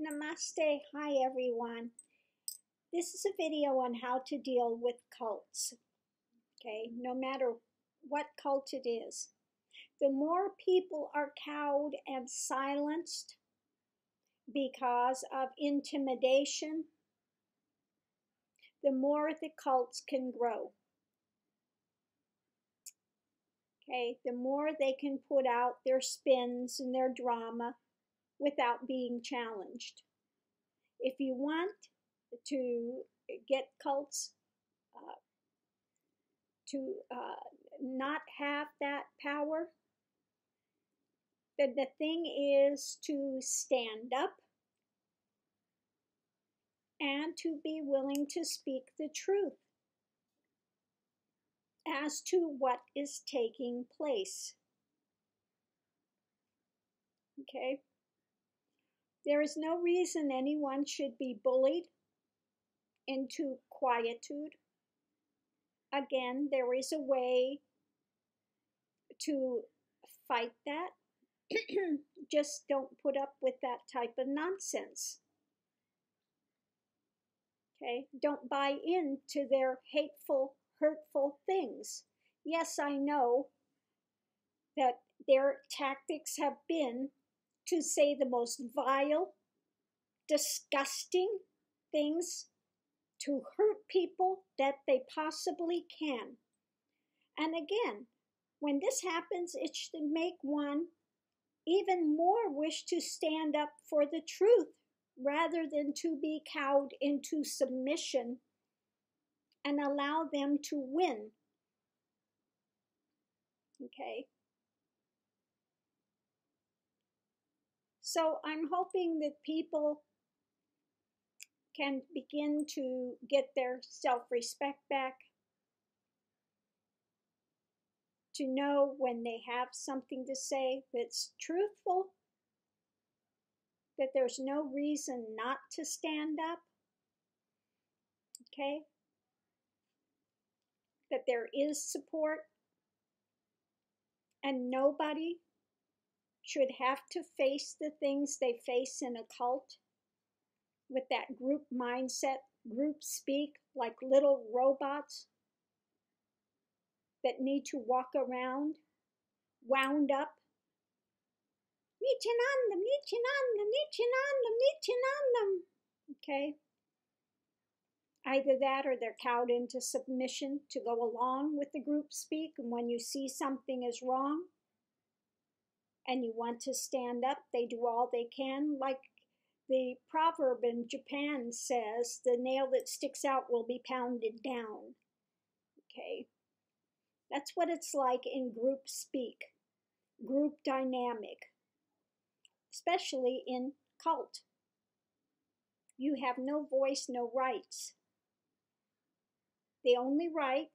Namaste. Hi, everyone. This is a video on how to deal with cults. Okay, no matter what cult it is. The more people are cowed and silenced because of intimidation, the more the cults can grow. Okay, the more they can put out their spins and their drama without being challenged. If you want to get cults to not have that power, then the thing is to stand up and to be willing to speak the truth as to what is taking place. Okay? There is no reason anyone should be bullied into quietude. Again, there is a way to fight that. Just don't put up with that type of nonsense. Okay? Don't buy into their hateful, hurtful things. Yes, I know that their tactics have been to say the most vile, disgusting things to hurt people that they possibly can. And again, when this happens, it should make one even more wish to stand up for the truth rather than to be cowed into submission and allow them to win. Okay? So I'm hoping that people can begin to get their self-respect back, to know when they have something to say that's truthful, that there's no reason not to stand up, okay? That there is support, and nobody should have to face the things they face in a cult with that group mindset, group speak like little robots that need to walk around wound up. Nityanandam, Nityanandam, Nityanandam, Nityanandam. Okay? Either that or they're cowed into submission to go along with the group speak, and when you see something is wrong and you want to stand up, they do all they can. Like the proverb in Japan says, the nail that sticks out will be pounded down. Okay? That's what it's like in group speak, group dynamic, especially in cult. You have no voice, no rights. The only right,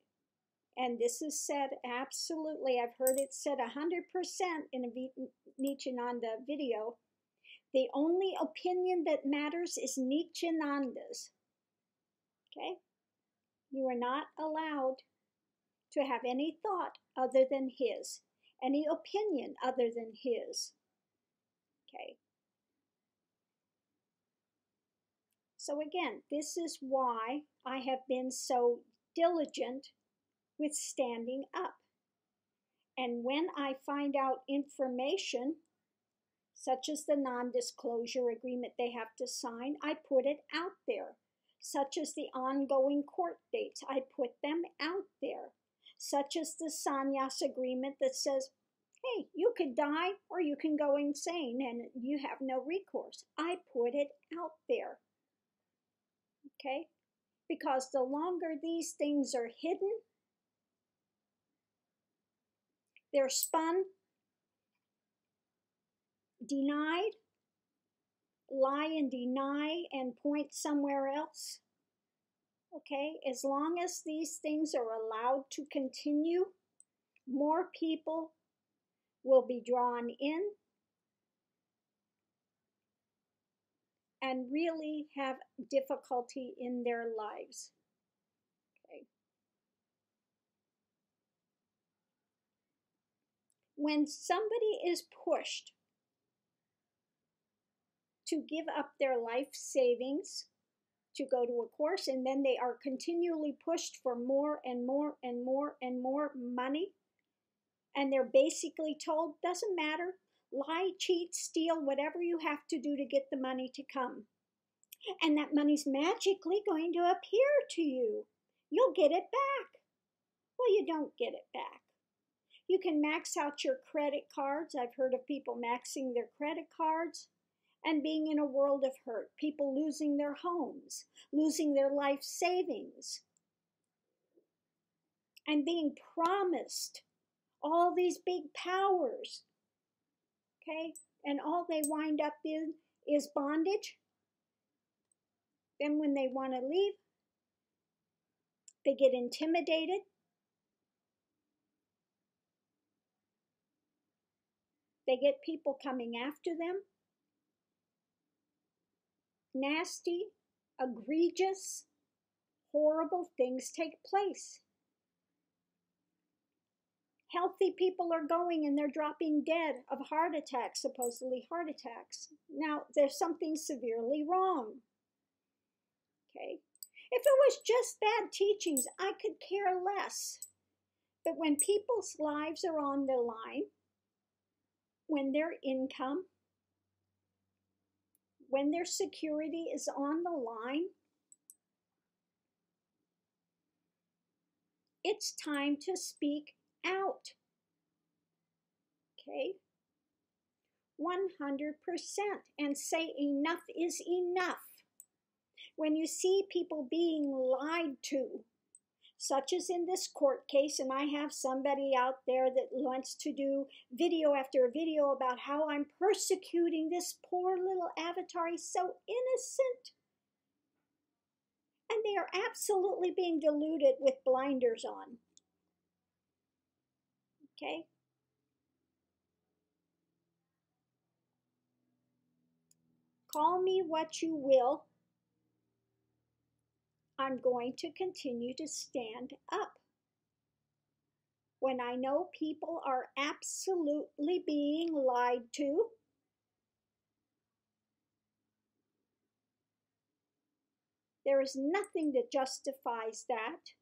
and this is said absolutely, I've heard it said 100% in a Nityananda video, the only opinion that matters is Nityananda's. Okay? You are not allowed to have any thought other than his, any opinion other than his. Okay? So again, this is why I have been so diligent with standing up. And when I find out information, such as the non-disclosure agreement they have to sign, I put it out there. Such as the ongoing court dates, I put them out there. Such as the sannyas agreement that says, hey, you could die or you can go insane and you have no recourse. I put it out there. Okay? Because the longer these things are hidden, they're spun, denied, lie and deny and point somewhere else. Okay, as long as these things are allowed to continue, more people will be drawn in and really have difficulty in their lives. Okay. When somebody is pushed to give up their life savings to go to a course, and then they are continually pushed for more and more and more and more money. And they're basically told, doesn't matter, lie, cheat, steal, whatever you have to do to get the money to come. And that money's magically going to appear to you. You'll get it back. Well, you don't get it back. You can max out your credit cards. I've heard of people maxing their credit cards and being in a world of hurt. People losing their homes, losing their life savings, and being promised all these big powers. Okay? And all they wind up in is bondage. Then when they want to leave, they get intimidated. They get people coming after them. Nasty, egregious, horrible things take place. Healthy people are going and they're dropping dead of heart attacks, supposedly heart attacks. Now, there's something severely wrong. Okay? If it was just bad teachings, I could care less. But when people's lives are on the line, when their income, when their security is on the line, it's time to speak out. Okay? 100%. And say enough is enough. When you see people being lied to, such as in this court case, and I have somebody out there that wants to do video after video about how I'm persecuting this poor little avatar. He's so innocent. And they are absolutely being deluded with blinders on. Okay? Call me what you will. I'm going to continue to stand up. When I know people are absolutely being lied to, there is nothing that justifies that,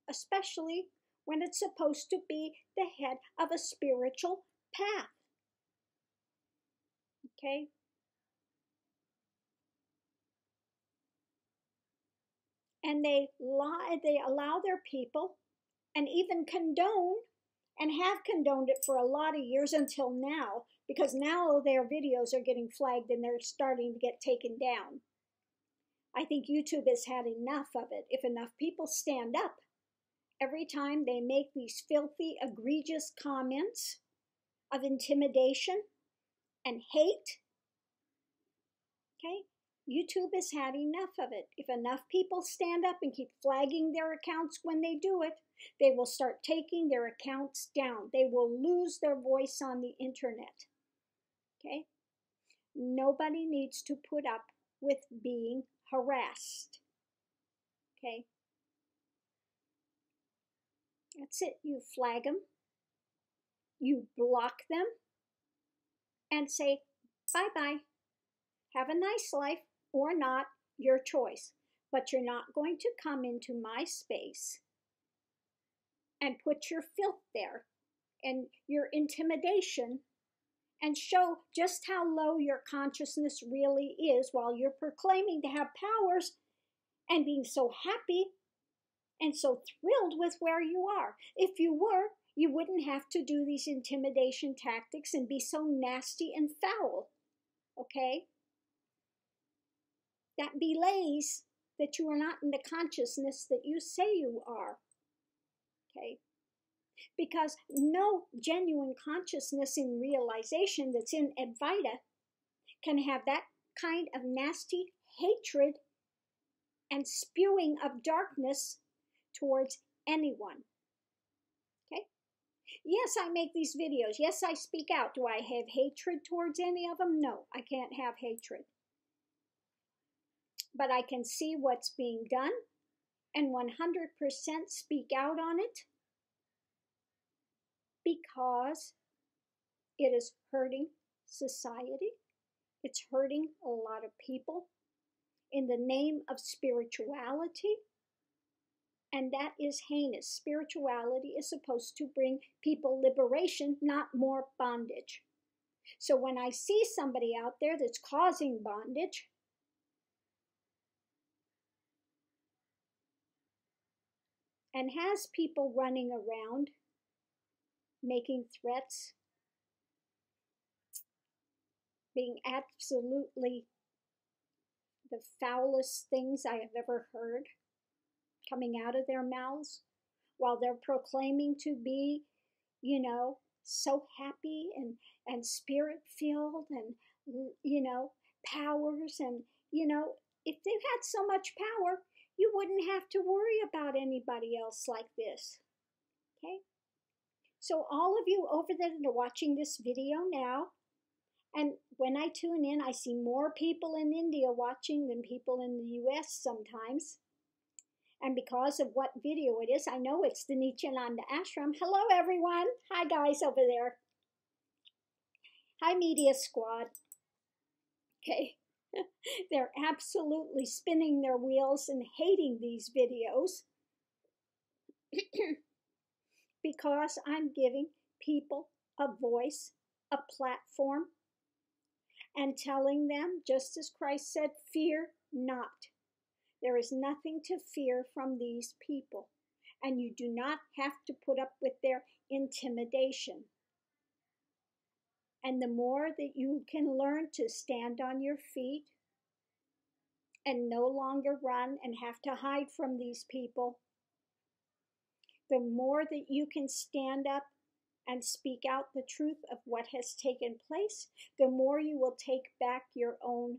especially when it's supposed to be the head of a spiritual path. Okay? And they lie, they allow their people and even condone and have condoned it for a lot of years until now, because now their videos are getting flagged and they're starting to get taken down. I think YouTube has had enough of it. If enough people stand up, every time they make these filthy, egregious comments of intimidation and hate, okay, YouTube has had enough of it. If enough people stand up and keep flagging their accounts when they do it, they will start taking their accounts down. They will lose their voice on the internet. Okay? Nobody needs to put up with being harassed. Okay? That's it. You flag them, you block them, and say, bye-bye. Have a nice life or not, your choice. But you're not going to come into my space and put your filth there and your intimidation and show just how low your consciousness really is while you're proclaiming to have powers and being so happy and so thrilled with where you are. If you were, you wouldn't have to do these intimidation tactics and be so nasty and foul. Okay? That belays that you are not in the consciousness that you say you are. Okay? Because no genuine consciousness in realization that's in Advaita can have that kind of nasty hatred and spewing of darkness towards anyone. Okay? Yes, I make these videos. Yes, I speak out. Do I have hatred towards any of them? No, I can't have hatred. But I can see what's being done and 100% speak out on it because it is hurting society. It's hurting a lot of people in the name of spirituality, and that is heinous. Spirituality is supposed to bring people liberation, not more bondage. So when I see somebody out there that's causing bondage, and has people running around making threats, being absolutely the foulest things I have ever heard coming out of their mouths, while they're proclaiming to be, so happy and spirit filled and, powers. And, if they've had so much power, you wouldn't have to worry about anybody else like this. Okay? So all of you over there that are watching this video now, and when I tune in, I see more people in India watching than people in the US sometimes. And because of what video it is, I know it's the Nityananda Ashram. Hello, everyone. Hi, guys over there. Hi, Media Squad. Okay. They're absolutely spinning their wheels and hating these videos because I'm giving people a voice, a platform, and telling them, just as Christ said, fear not. There is nothing to fear from these people, and you do not have to put up with their intimidation. And the more that you can learn to stand on your feet and no longer run and have to hide from these people, the more that you can stand up and speak out the truth of what has taken place, the more you will take back your own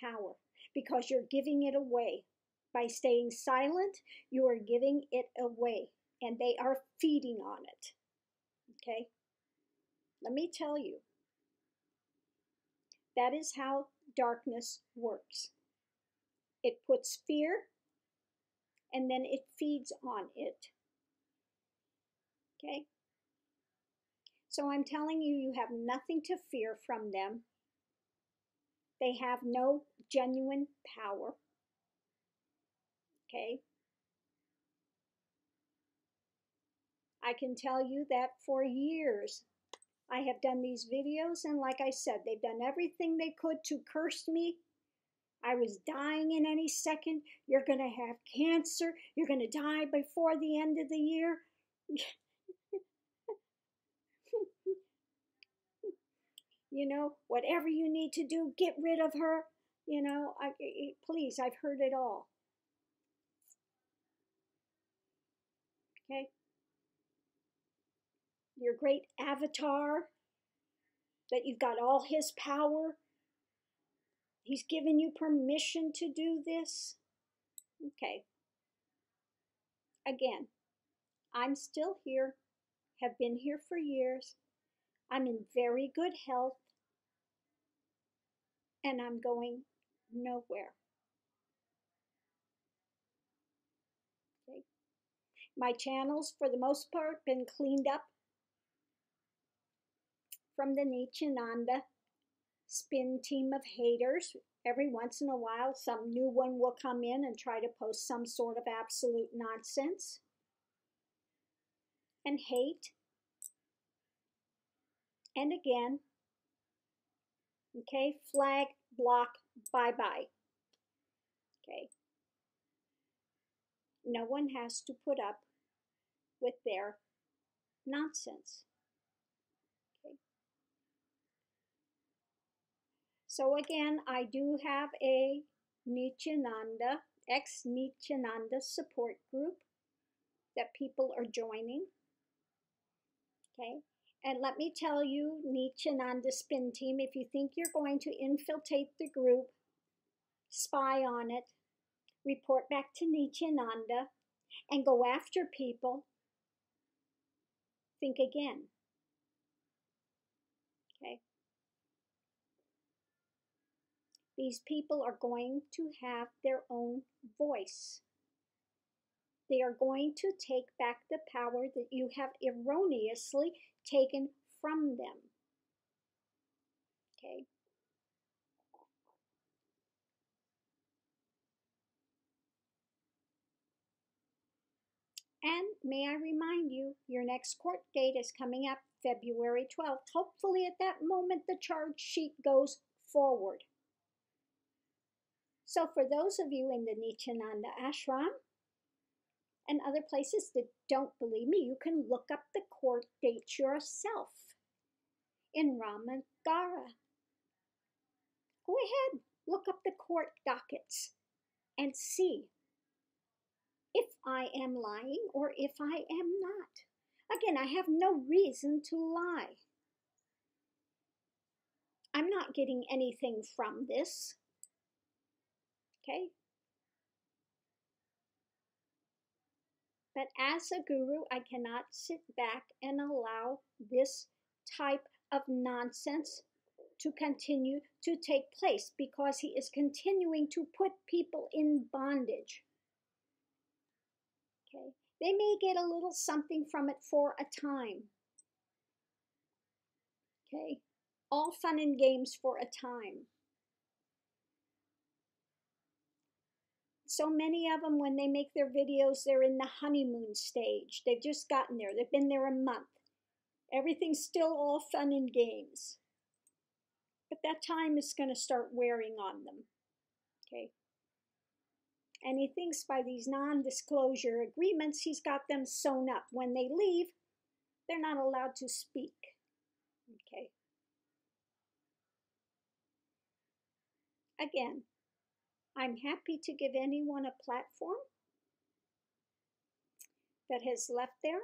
power, because you're giving it away. By staying silent, you are giving it away, and they are feeding on it. Okay? Let me tell you, that is how darkness works. It puts fear, and then it feeds on it. Okay? So I'm telling you, you have nothing to fear from them. They have no genuine power. Okay? I can tell you that for years I have done these videos, and like I said, they've done everything they could to curse me. I was dying in any second. You're going to have cancer. You're going to die before the end of the year. Whatever you need to do, get rid of her. Please, I've heard it all. Okay? Your great avatar, that you've got all his power. He's given you permission to do this. Okay. Again, I'm still here, have been here for years. I'm in very good health, and I'm going nowhere. Okay. My channels, for the most part, been cleaned up from the Nityananda spin team of haters. Every once in a while, some new one will come in and try to post some sort of absolute nonsense and hate. And again, okay, flag, block, bye-bye. Okay. No one has to put up with their nonsense. Okay. So again, I do have a Nityananda, ex-Nityananda support group that people are joining. Okay. And let me tell you, Nityananda Spin Team, if you think you're going to infiltrate the group, spy on it, report back to Nityananda, and go after people, think again. Okay? These people are going to have their own voice. They are going to take back the power that you have erroneously taken from them. Okay? And may I remind you, your next court date is coming up February 12th. Hopefully at that moment the charge sheet goes forward. So for those of you in the Nityananda Ashram and other places that don't believe me, you can look up the court date yourself in Ramagara. Go ahead, look up the court dockets and see if I am lying or if I am not. Again, I have no reason to lie. I'm not getting anything from this. Okay? But as a guru, I cannot sit back and allow this type of nonsense to continue to take place because he is continuing to put people in bondage. Okay? They may get a little something from it for a time. Okay? All fun and games for a time. So many of them, when they make their videos, they're in the honeymoon stage. They've just gotten there. They've been there a month. Everything's still all fun and games. But that time is going to start wearing on them. Okay? And he thinks by these non-disclosure agreements, he's got them sewn up. When they leave, they're not allowed to speak. Okay? Again, I'm happy to give anyone a platform that has left there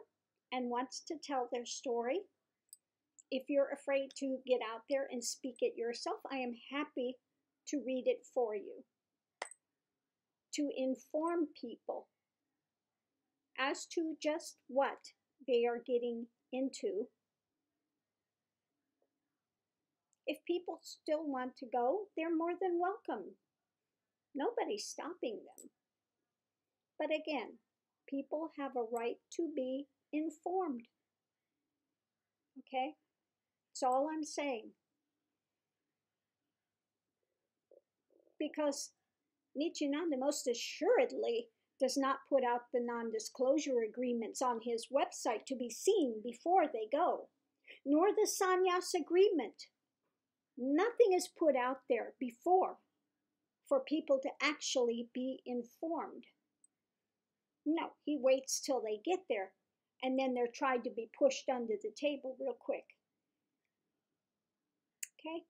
and wants to tell their story. If you're afraid to get out there and speak it yourself, I am happy to read it for you, to inform people as to just what they are getting into. If people still want to go, they're more than welcome. Nobody's stopping them. But again, people have a right to be informed. Okay? That's all I'm saying. Because Nityananda most assuredly does not put out the non-disclosure agreements on his website to be seen before they go, nor the sannyas agreement. Nothing is put out there before for people to actually be informed. No, he waits till they get there, and then they're tried to be pushed under the table real quick. Okay?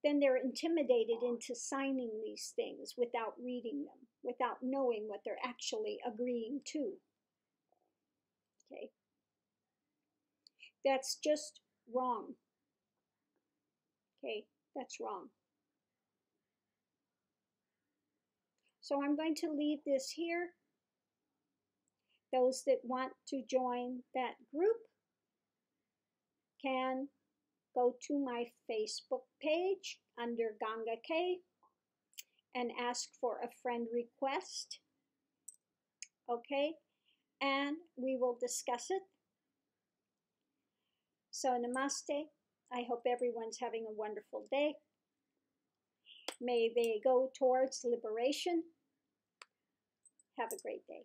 Then they're intimidated into signing these things without reading them, without knowing what they're actually agreeing to. Okay? That's just wrong. Okay? That's wrong. So I'm going to leave this here. Those that want to join that group can go to my Facebook page under GangaK and ask for a friend request. Okay? And we will discuss it. So namaste. I hope everyone's having a wonderful day. May they go towards liberation. Have a great day.